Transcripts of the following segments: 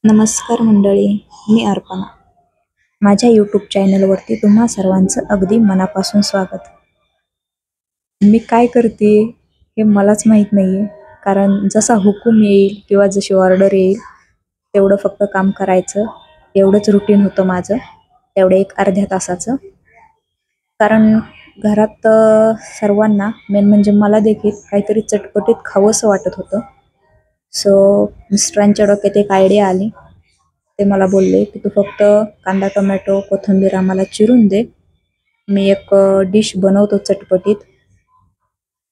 नमस्कार मंडळी, मी अर्पणा. माझ्या यूट्यूब चॅनलवरती तुम्हा सर्वांचं अगदी मनापासून स्वागत. मी काय करते हे मलाच माहीत नाही आहे, कारण जसा हुकूम येईल किंवा जशी ऑर्डर येईल तेवढं फक्त काम करायचं, एवढंच रुटीन होतं माझं, तेवढं एक अर्ध्या तासाचं. कारण घरात सर्वांना, मेन म्हणजे मला देखील काहीतरी चटपटीत खावंसं वाटत होतं. सो मिस्टरांच्या डोक्यात एक आयडिया आली. ते मला बोलले की तू फक्त कांदा, टोमॅटो, कोथिंबीर आम्हाला चिरून दे, मी एक डिश बनवतो चटपटीत.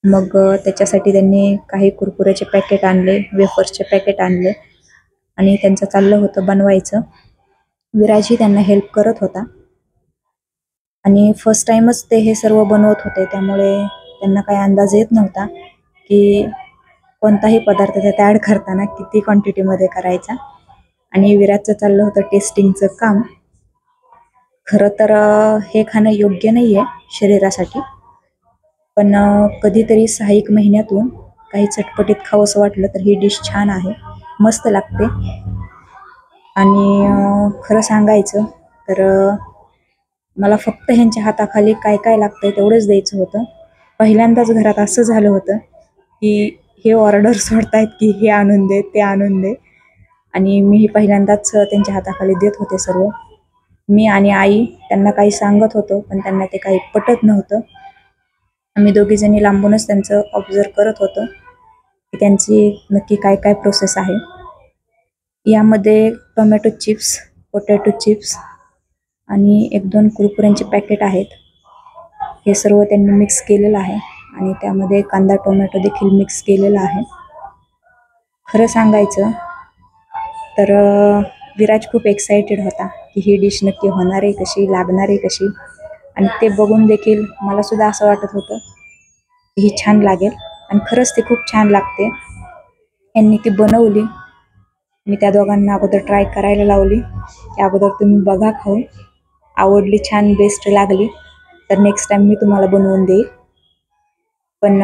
मग त्याच्यासाठी त्यांनी काही कुरकुऱ्याचे पॅकेट आणले, वेफर्सचे पॅकेट आणले आणि त्यांचं चाललं होतं बनवायचं. विराजही त्यांना हेल्प करत होता आणि फर्स्ट टाइमच ते हे सर्व बनवत होते, त्यामुळे त्यांना काही अंदाज येत नव्हता की कोणताही पदार्थ त्यात ॲड करताना किती क्वांटिटीमध्ये करायचा. आणि विराजचं चाललं होतं टेस्टिंगचं काम. खरं तर हे खाणं योग्य नाही आहे शरीरासाठी, पण कधीतरी 6-1 महिन्यातून काही चटपटीत खावंसं वाटलं तर ही डिश छान आहे, मस्त लागते. आणि खरं सांगायचं तर मला फक्त ह्यांच्या हाताखाली काय काय लागतंय तेवढंच द्यायचं होतं. पहिल्यांदाच घरात असं झालं होतं की हे ऑर्डर सोडतायत की हे आणून दे, ते आणून दे, आणि मीही पहिल्यांदाच त्यांच्या हाताखाली देत होते सर्व. मी आणि आई त्यांना काही सांगत होतो, पण त्यांना ते काही पटत नव्हतं. आम्ही दोघीजणी लांबूनच त्यांचं ऑब्झर्व करत होतो की त्यांची नक्की काय काय प्रोसेस आहे. यामध्ये टोमॅटो चिप्स, पोटॅटो चिप्स आणि 1-2 कुरकुऱ्यांचे पॅकेट आहेत. हे सर्व त्यांनी मिक्स केलेलं आहे आणि त्यामध्ये कांदा, टोमॅटो देखील मिक्स केलेला आहे. खरं सांगायचं तर विराज खूप एक्सायटेड होता की ही डिश नक्की होणार आहे कशी, लागणार आहे कशी. आणि ते बघून देखील मला सुद्धा असं वाटत होतं की ही छान लागेल, आणि खरंच ती खूप छान लागते. यांनी ती बनवली, मी त्या दोघांना अगोदर ट्राय करायला लावली की अगोदर तुम्ही बघा खाऊन, आवडली, छान बेस्ट लागली तर नेक्स्ट टाईम मी तुम्हाला बनवून देईल. पण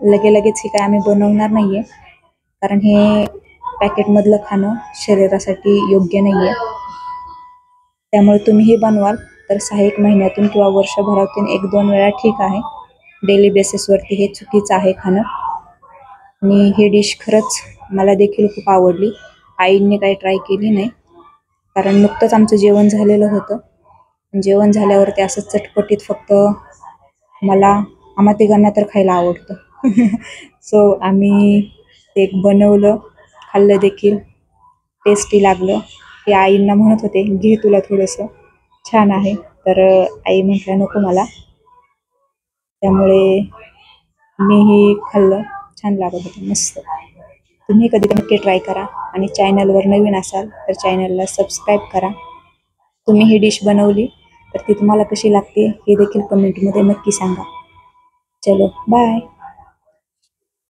लगेच ही काय आम्ही बनवणार नाही आहे, कारण हे पॅकेटमधलं खाणं शरीरासाठी योग्य नाही आहे. त्यामुळे तुम्ही हे बनवाल तर 6-1 महिन्यातून किंवा वर्षभरातून 1-2 वेळा ठीक आहे, डेली बेसिसवरती हे चुकीचं आहे खाणं. आणि ही डिश खरंच मला देखील खूप आवडली. आईंनी काही ट्राय केली नाही, कारण नुकतंच आमचं जेवण झालेलं होतं. जेवण झाल्यावरती असं चटपटीत फक्त आम्हा तिघांना तर खायला आवडतं. सो आम्ही ते बनवलं, खाल्लं देखील, टेस्टी लागलं. ते आईंना म्हणत होते घे तुला थोडंसं, छान आहे. तर आई म्हटल्या नको मला, त्यामुळे मीही खाल्लं, छान लागत होतं, मस्त. तुम्ही कधी नक्की ट्राय करा आणि चॅनलवर नवीन असाल तर चॅनलला सबस्क्राईब करा. तुम्ही ही डिश बनवली तर ती तुम्हाला कशी लागते हे देखील कमेंटमध्ये नक्की सांगा. चलो बाय.